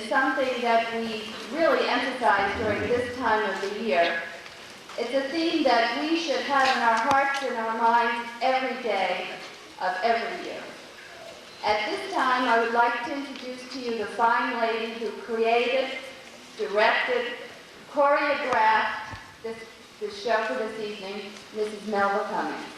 is something that we really emphasize during this time of the year. It's a theme that we should have in our hearts and our minds every day of every year. At this time, I would like to introduce to you the fine lady who created, directed, choreographed this show for this evening, Mrs. Melba Cummings.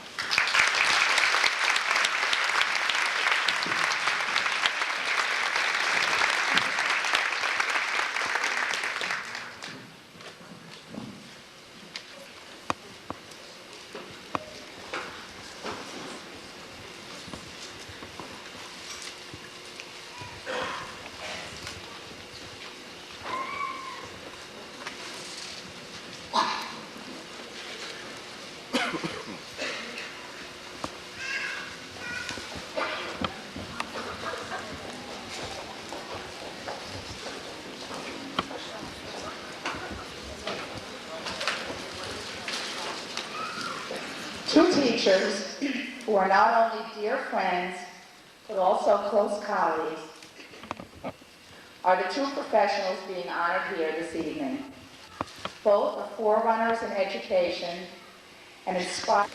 Two teachers who are not only dear friends, but also close colleagues, are the two professionals being honored here this evening. Both are forerunners in education and inspire.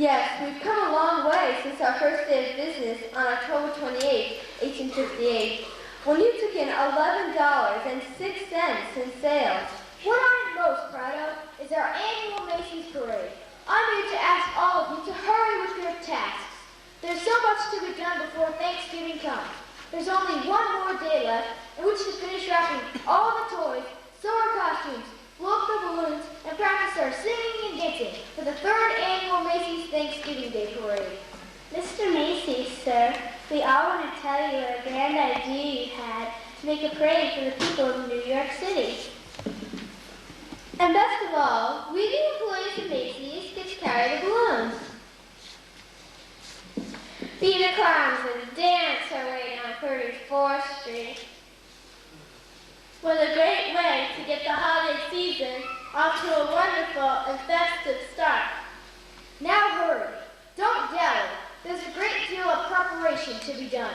Yes, we've come a long way since our first day of business on October 28, 1858, when you took in $11.06 in sales. What I'm most proud of is our annual Macy's Parade. I'm here to ask all of you to hurry with your tasks. There's so much to be done before Thanksgiving comes. There's only one more day left in which to finish wrapping all the toys, sew our costumes, blow up the balloons, and practice our singing and dancing for the third annual Macy's Thanksgiving Day Parade. Mr. Macy's, sir, we all want to tell you a grand idea you had to make a parade for the people of New York City. And best of all, we the employees of Macy's get to carry the balloons. Be the clowns and dance our way down 34th Street. What a great way to get the holiday season off to a wonderful and festive start. Now hurry. Don't dally. There's a great deal of preparation to be done.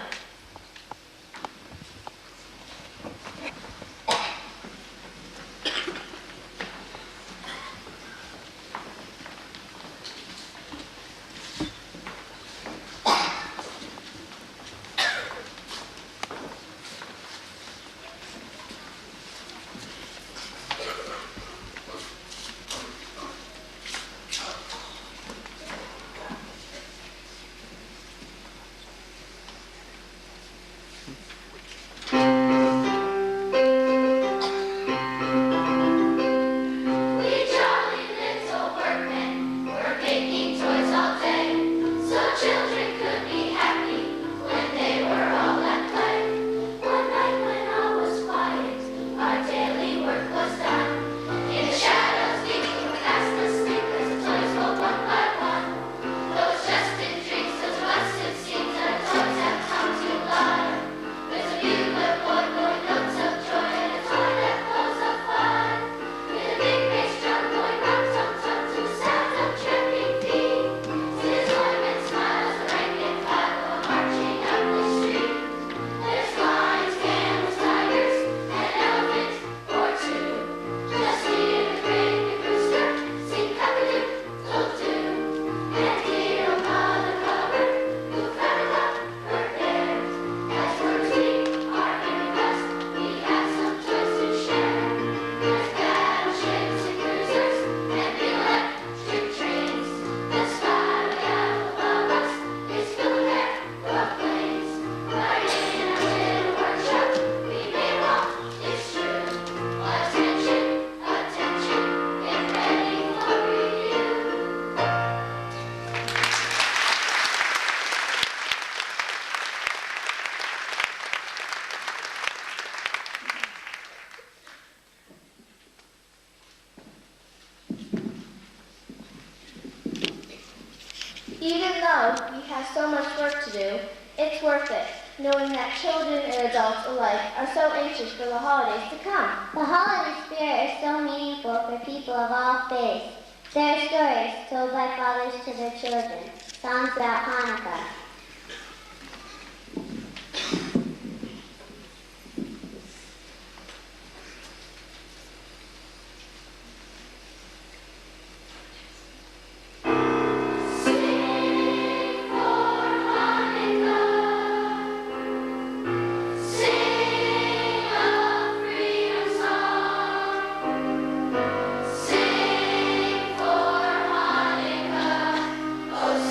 Even though we have so much work to do, it's worth it, knowing that children and adults alike are so anxious for the holidays to come. The holiday spirit is so meaningful for people of all faiths. There are stories told by fathers to their children, songs about Hanukkah.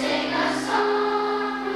Sing a song.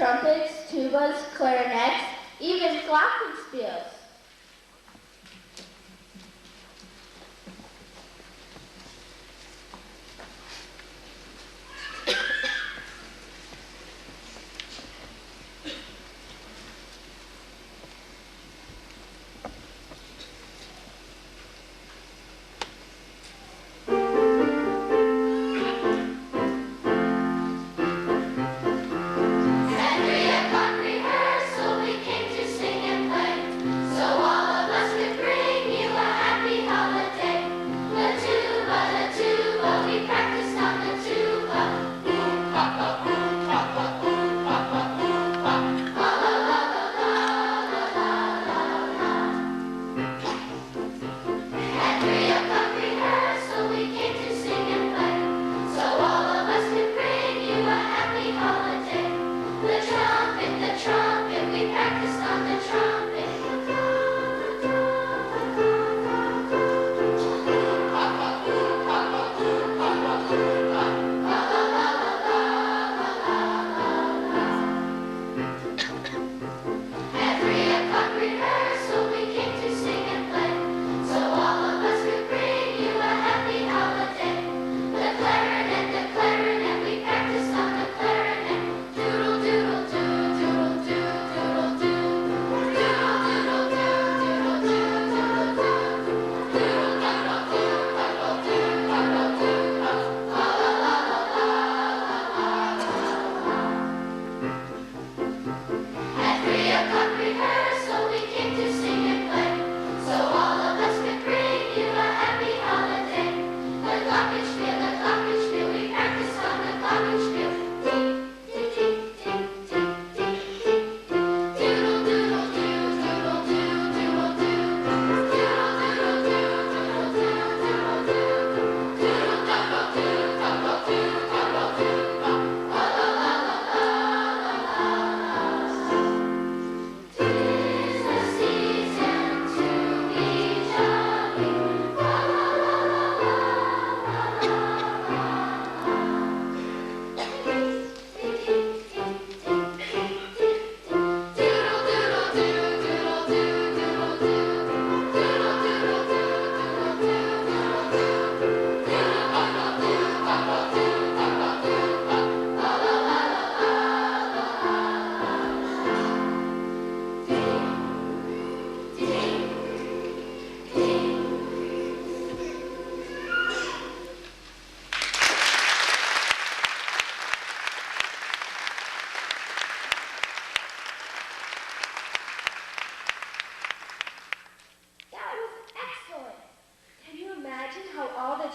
trumpets, tubas, clarinets, even glockenspiels.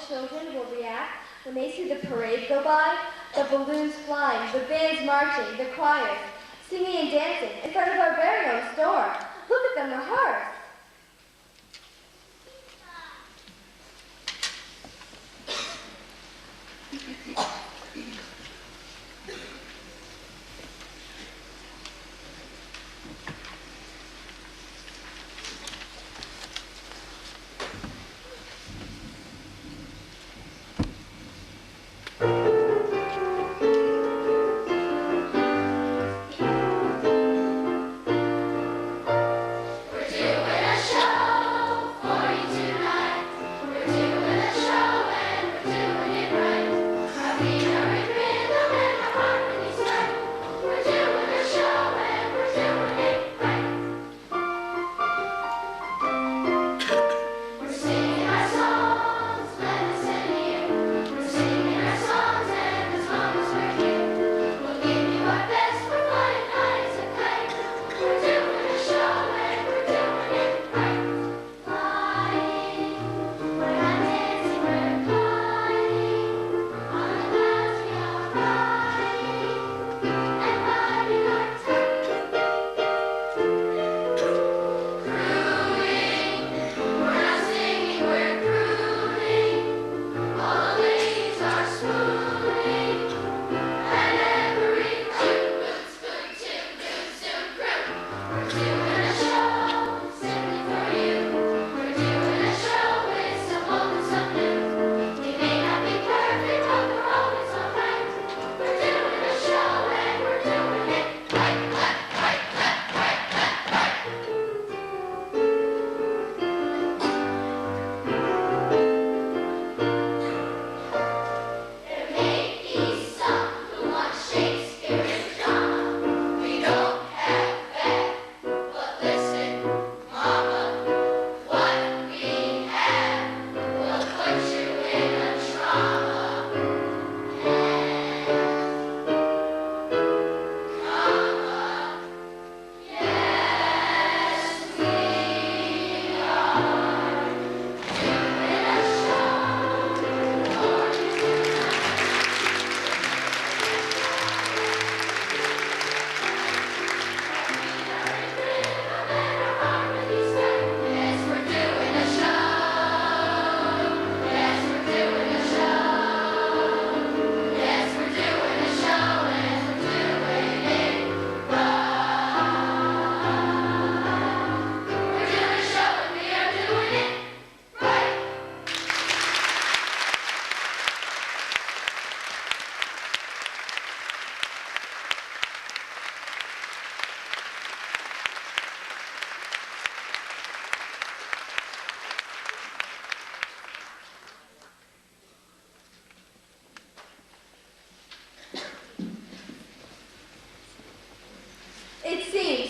Children will react when they see the parade go by, the balloons flying, the bands marching, the choirs, singing and dancing in front of our very own store. Look at them rehearse. We're doing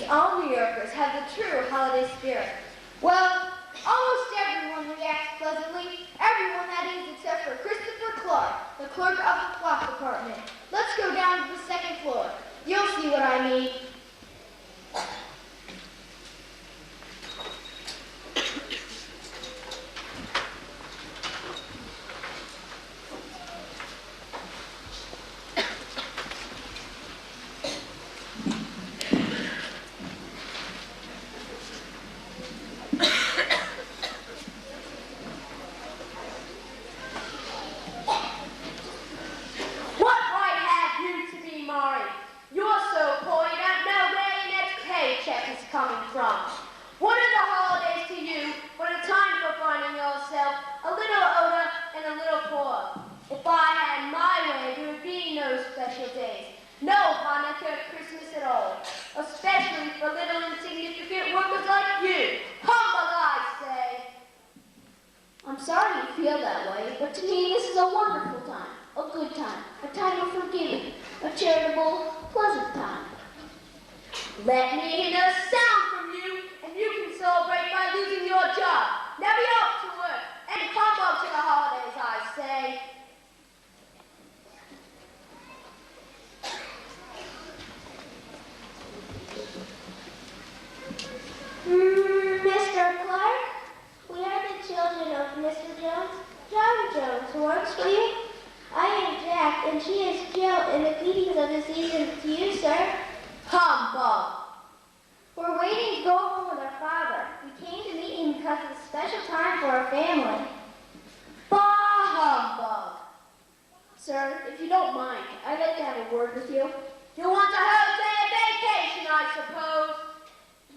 all New Yorkers have the true holiday spirit. Well, almost everyone reacts pleasantly. Everyone, that is, except for Christopher Clark, the clerk of the clock department. Let's go down to the second floor. You'll see what I mean. What right have you to be married? You're so poor you don't know where your next paycheck is coming from. What are the holidays to you but a time for finding yourself a little older and a little poor? If I had my way, there would be no special days. No Hanukkah, Christmas at all. Especially for little insignificant workers like you. Humbug, I say. I'm sorry you feel that way, but to me this is a wonderful time, a good time, a time of forgiving, a charitable, pleasant time. Let me hear a sound from you, and you can celebrate by losing your job. Now be off to work, and humbug to the holidays, I say. Mr. Clark, we are the children of Mr. Jones. John Jones works for you. I am Jack, and she is Jill in the greetings of the season to you, sir. Humbug. We're waiting to go home with our father. We came to meet him because it's a special time for our family. Bah humbug. Sir, if you don't mind, I'd like to have a word with you. You want a whole day of vacation, I suppose?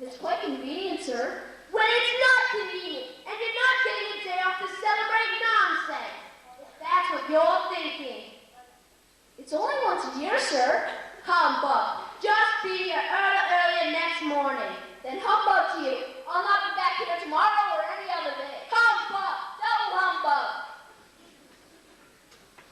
It's quite convenient, sir. Well, it's not convenient, and you're not getting a day off to celebrate nonsense. If that's what you're thinking. It's only once a year, sir. Humbug. Just be here early next morning. Then humbug to you. I'll not be back here tomorrow or any other day. Humbug. Double humbug.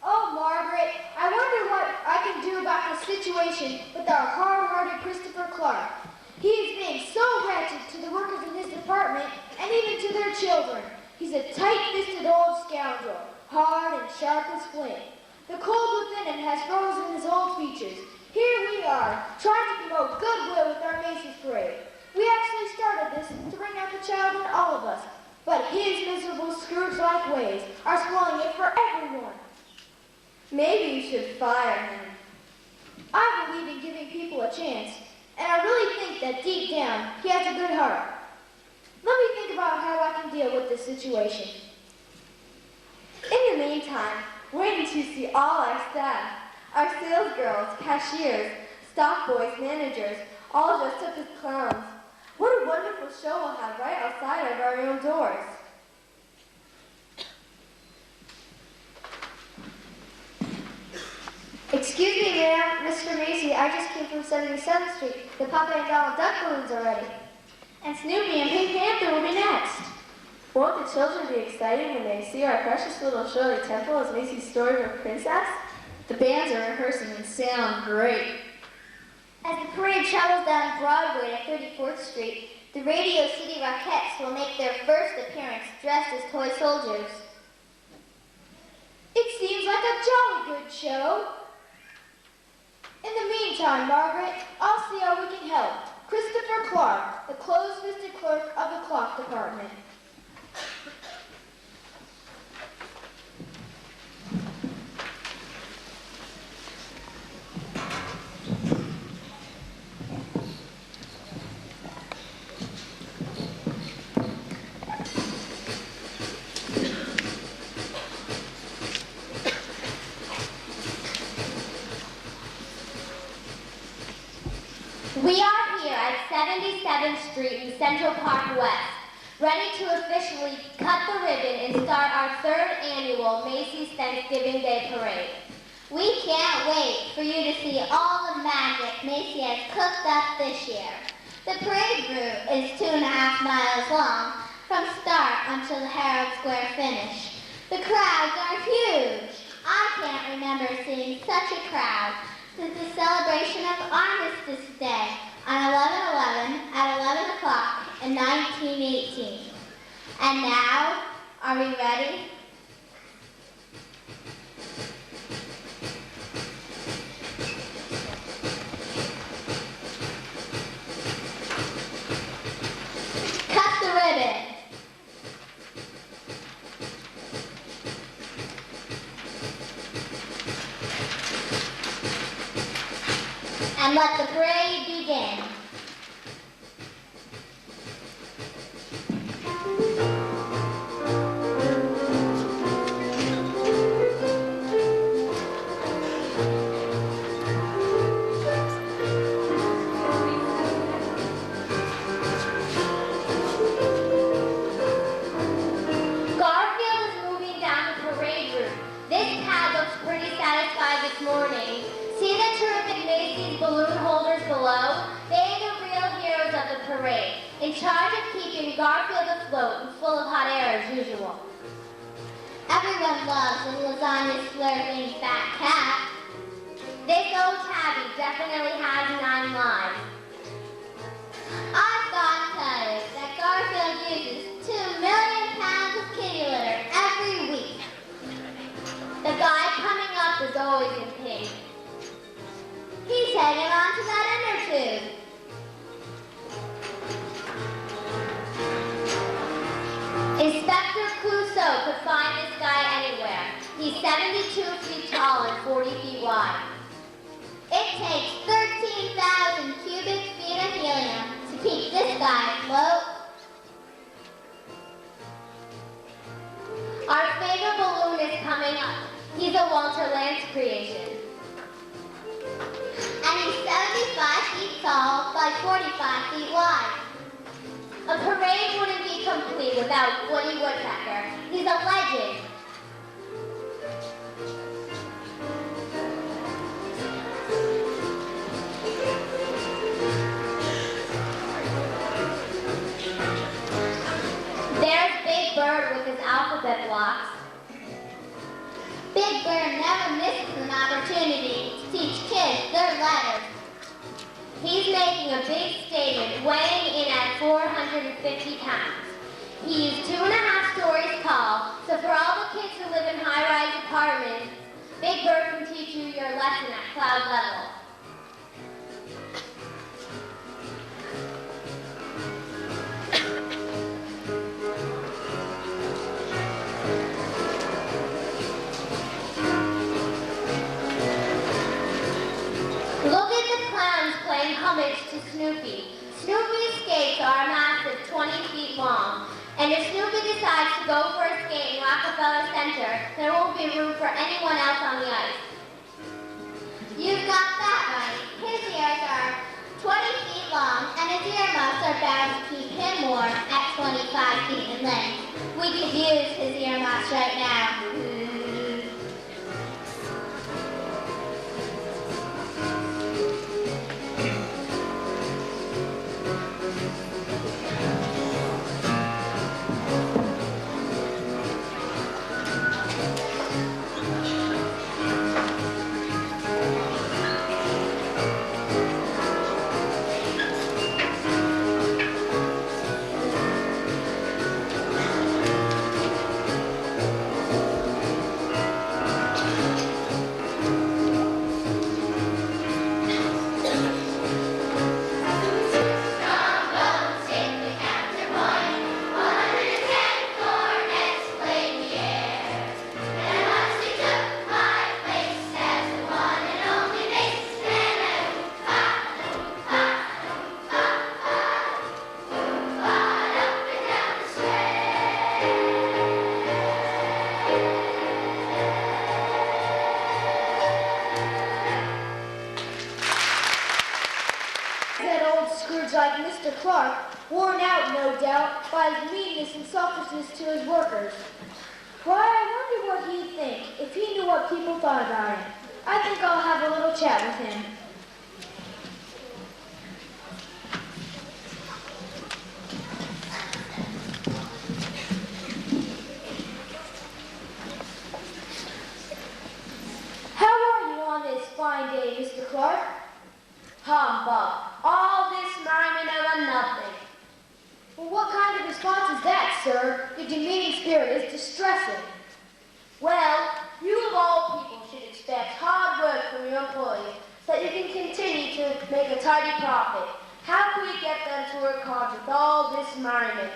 Oh, Margaret, I wonder what I can do about the situation with our hard-hearted Christopher Clark. He is being so wretched to the workers in his department and even to their children. He's a tight-fisted old scoundrel, hard and sharp as flint. The cold within him has frozen his old features. Here we are, trying to promote goodwill with our Macy's parade. We actually started this to bring out the child in all of us, but his miserable Scrooge-like ways are spoiling it for everyone. Maybe you should fire him. I believe in giving people a chance, and I really think that deep down, he has a good heart. Let me think about how I can deal with this situation. In the meantime, wait until you see all our staff. Our sales girls, cashiers, stock boys, managers, all dressed up as clowns. What a wonderful show we'll have right outside of our own doors. Excuse me, ma'am, Mr. Macy, I just came from 77th Street. The Papa and Donald Duck balloons are ready. And Snoopy and Pink Panther will be next. Won't the children be excited when they see our precious little Shirley Temple as Macy's story of a princess? The bands are rehearsing and sound great. As the parade travels down Broadway to 34th Street, the Radio City Rockettes will make their first appearance dressed as toy soldiers. It seems like a jolly good show. In the meantime, Margaret, I'll see how we can help. Christopher Clark, the close-fisted clerk of the clock department. We are here at 77th Street in Central Park West, ready to officially cut the ribbon and start our third annual Macy's Thanksgiving Day Parade. We can't wait for you to see all the magic Macy has cooked up this year. The parade route is 2.5 miles long from start until the Herald Square finish. The crowds are huge. I can't remember seeing such a crowd since the celebration of Armistice Day on 11/11/1945. And now, are we ready? Cut the ribbon. And let the parade begin. Garfield is moving down the parade route. This cat looks pretty satisfied this morning. See the terrific Macy's balloon holders below? They are the real heroes of the parade, in charge of keeping Garfield afloat and full of hot air as usual. Everyone loves a lasagna slurping fat cat. This old tabby definitely has 9 lives. I've got to tell you that Garfield uses 2 million pounds of kitty litter every week. The guy coming up is always in pink. He's hanging on to that inner tube. Inspector Clouseau could find this guy anywhere. He's 72 feet tall and 40 feet wide. It takes 13,000 cubic feet of helium to keep this guy afloat. Our favorite balloon is coming up. He's a Walter Lantz creation. And he's 75 feet tall by 45 feet wide. A parade wouldn't be complete without Woody Woodpecker. He's a legend. There's Big Bird with his alphabet blocks. Big Bird never misses an opportunity to teach kids their letters. He's making a big statement, weighing in at 450 pounds. He used 2.5 stories tall, so for all the kids who live in high-rise apartments, Big Bird can teach you your lesson at cloud level. Look at the clowns playing homage to Snoopy. Snoopy's skates are a massive 20 feet long, and if Snoopy decides to go for a skate in Rockefeller Center, there won't be room for anyone else on the ice. You've got that right. His ears are 20 feet long, and his earmuffs are bound to keep him warm at 25 feet in length. We could use his earmuffs right now. Like Mr. Clark, worn out, no doubt, by his meanness and selfishness to his workers. Why, I wonder what he'd think if he knew what people thought about him. I think I'll have a little chat with him. How are you on this fine day, Mr. Clark? Humbug. All this miming of a nothing. Well, what kind of response is that, sir? Did spirit is distressing. Well, you of all people should expect hard work from your employees so that you can continue to make a tidy profit. How can we get them to work hard with all this merriment?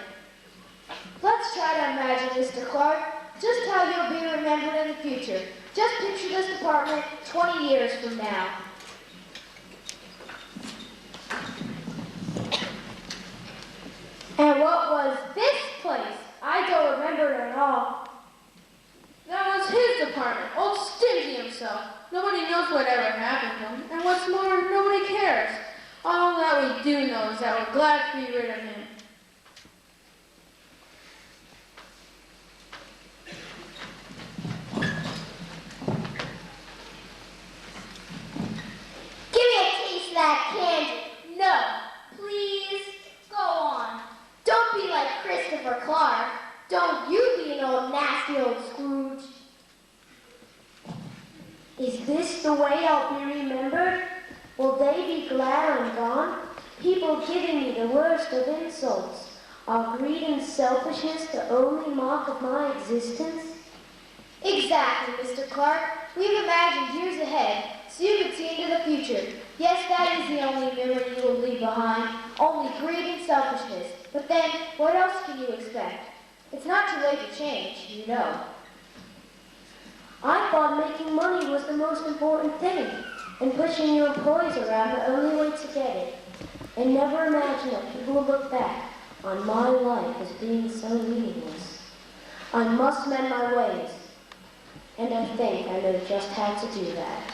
Let's try to imagine, Mr. Clark, just how you'll be remembered in the future. Just picture this department 20 years from now. And what was this place? I don't remember it at all. That was his department, old Stingy himself. Nobody knows whatever happened to him, and what's more, nobody cares. All that we do know is that we're glad to be rid of him. Give me a taste of that candy. No, please. Go on. Don't be like Christopher Clark. Don't you be an old nasty old Scrooge. Is this the way I'll be remembered? Will they be glad I'm gone? People giving me the worst of insults. Are greed and selfishness the only mark of my existence? Exactly, Mr. Clark. We've imagined years ahead, so you can see into the future. Yes, that is the only memory you will leave behind, only greed and selfishness. But then, what else can you expect? It's not too late to change, you know. I thought making money was the most important thing, and pushing your employees around the only way to get it. And never imagine that people will look back on my life as being so meaningless. I must mend my ways, and I think I know just how to do that.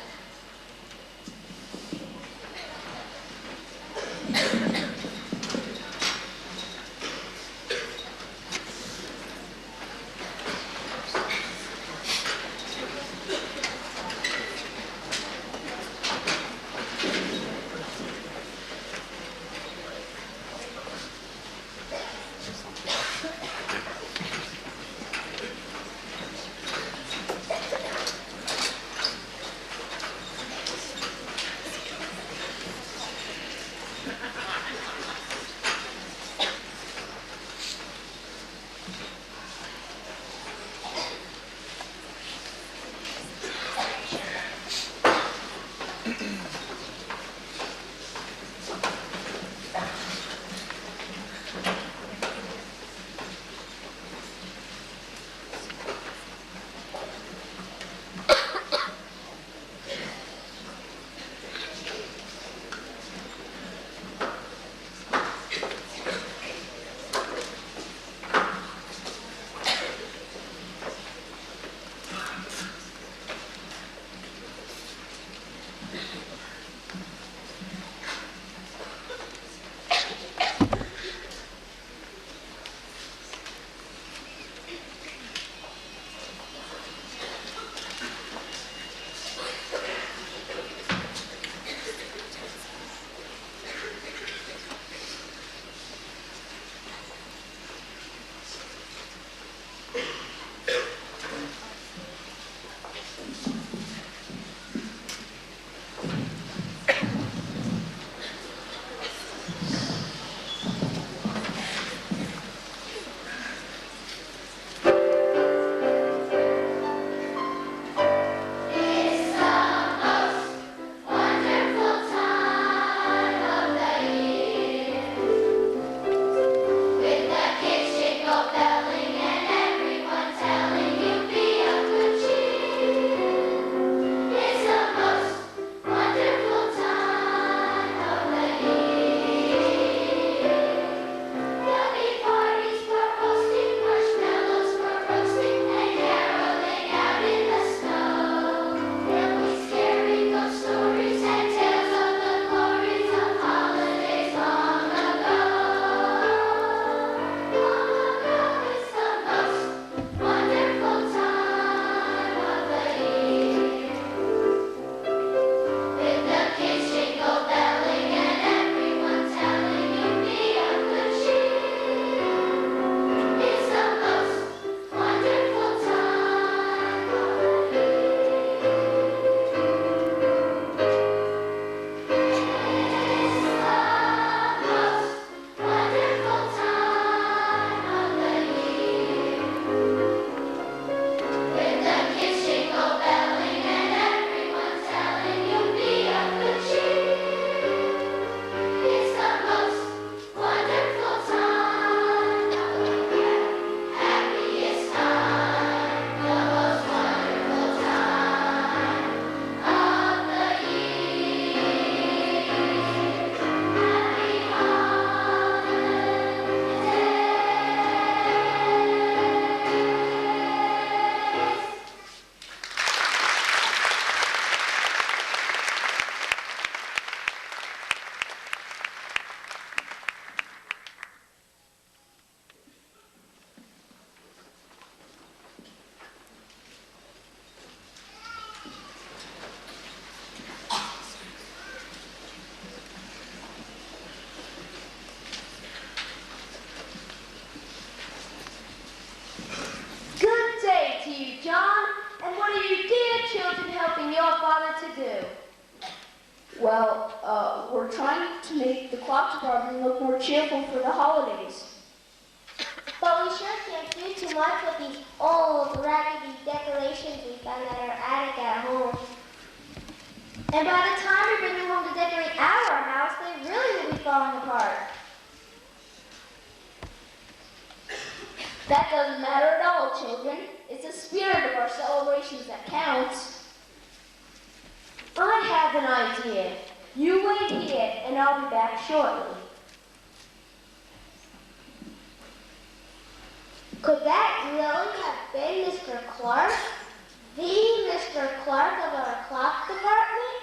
Well, we're trying to make the clock department look more cheerful for the holidays. But we sure can't do too much with these old, raggedy decorations we found at our attic at home. And by the time we bring them home to decorate our house, they really will be falling apart. That doesn't matter at all, children. It's the spirit of our celebrations that counts. I have an idea. You wait here, and I'll be back shortly. Could that really have been Mr. Clark? The Mr. Clark of our clock department?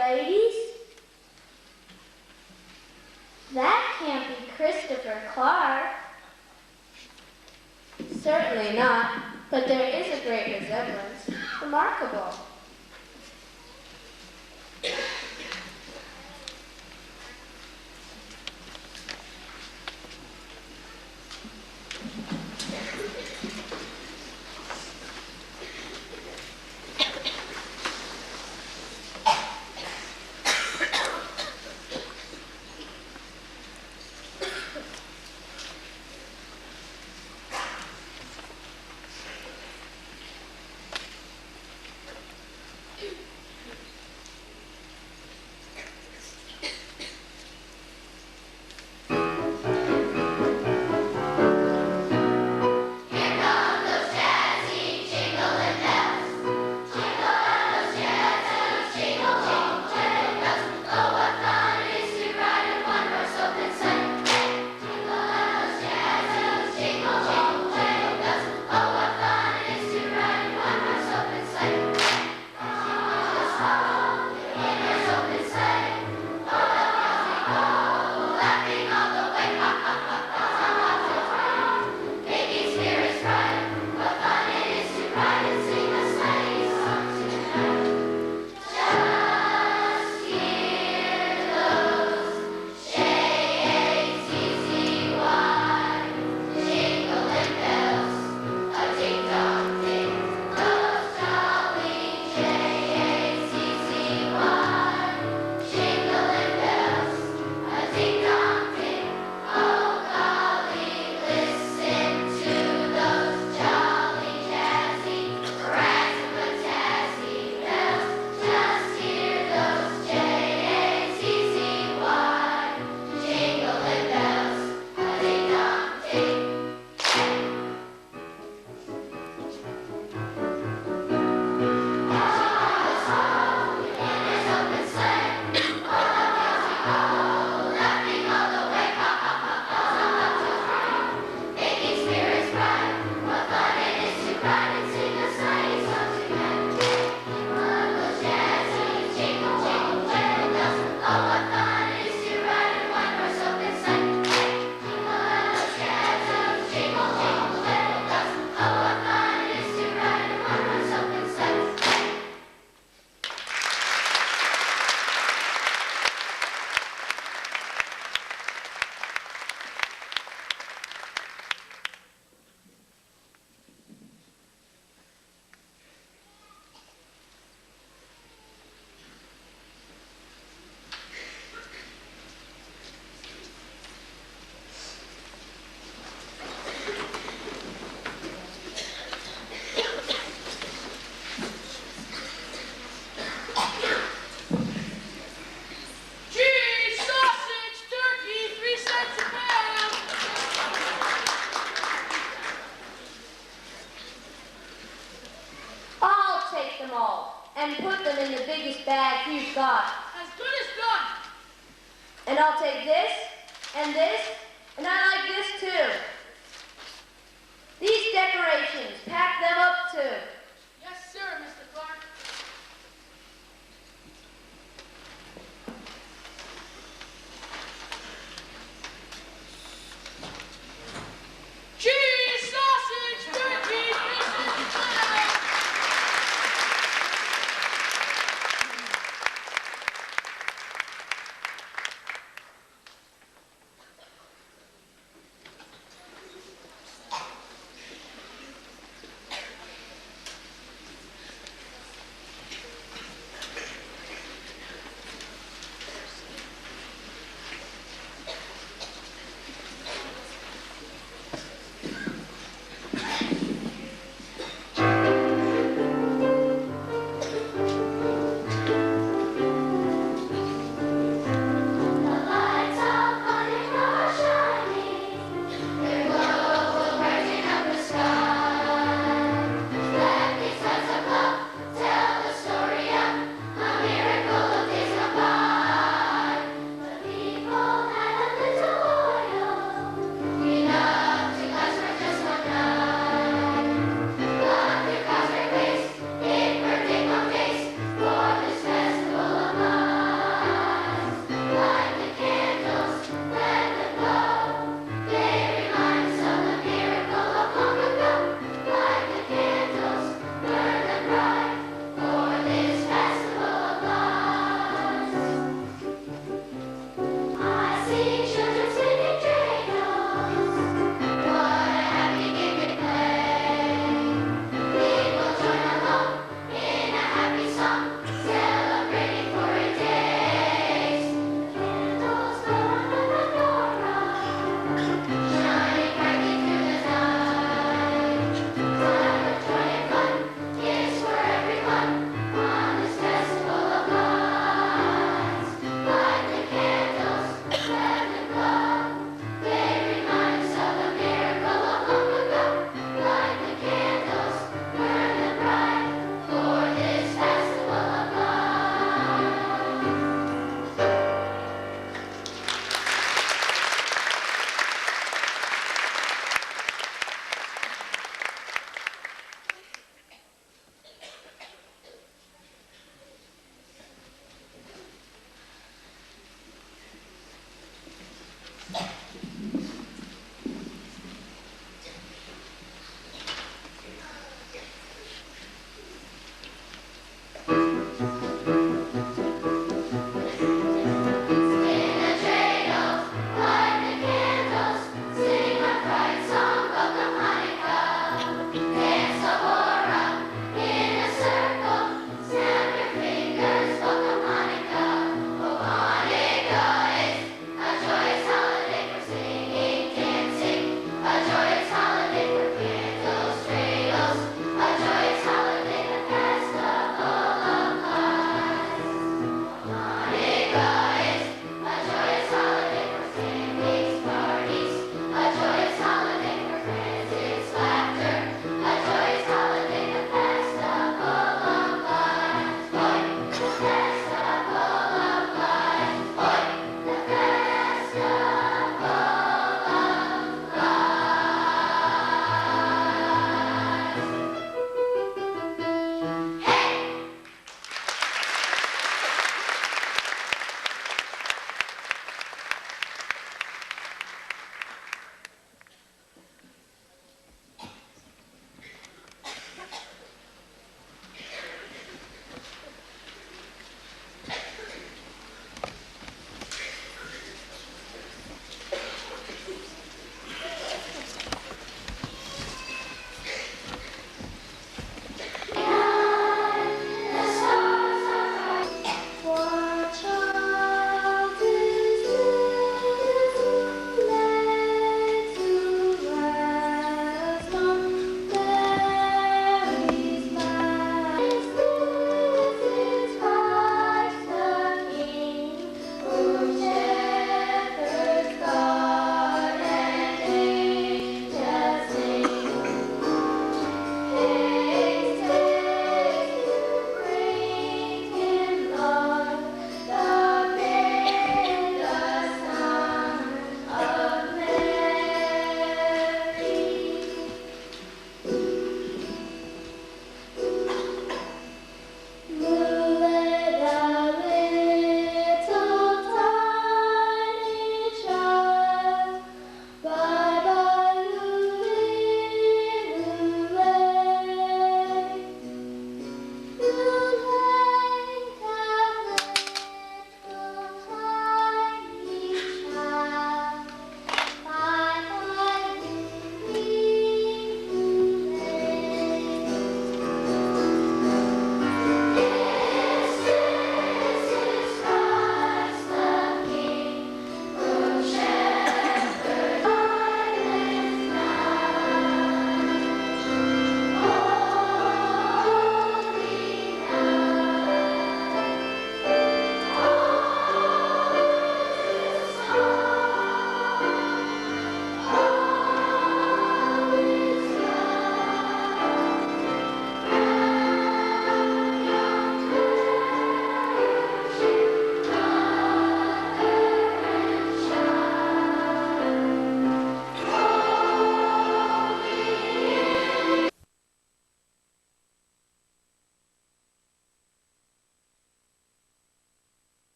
ladies. That can't be Christopher Clark. Certainly not, but there is a great resemblance. Remarkable. and put them in the biggest bags you've got. As good as done. And I'll take this, and I like this too. These decorations, pack them up too.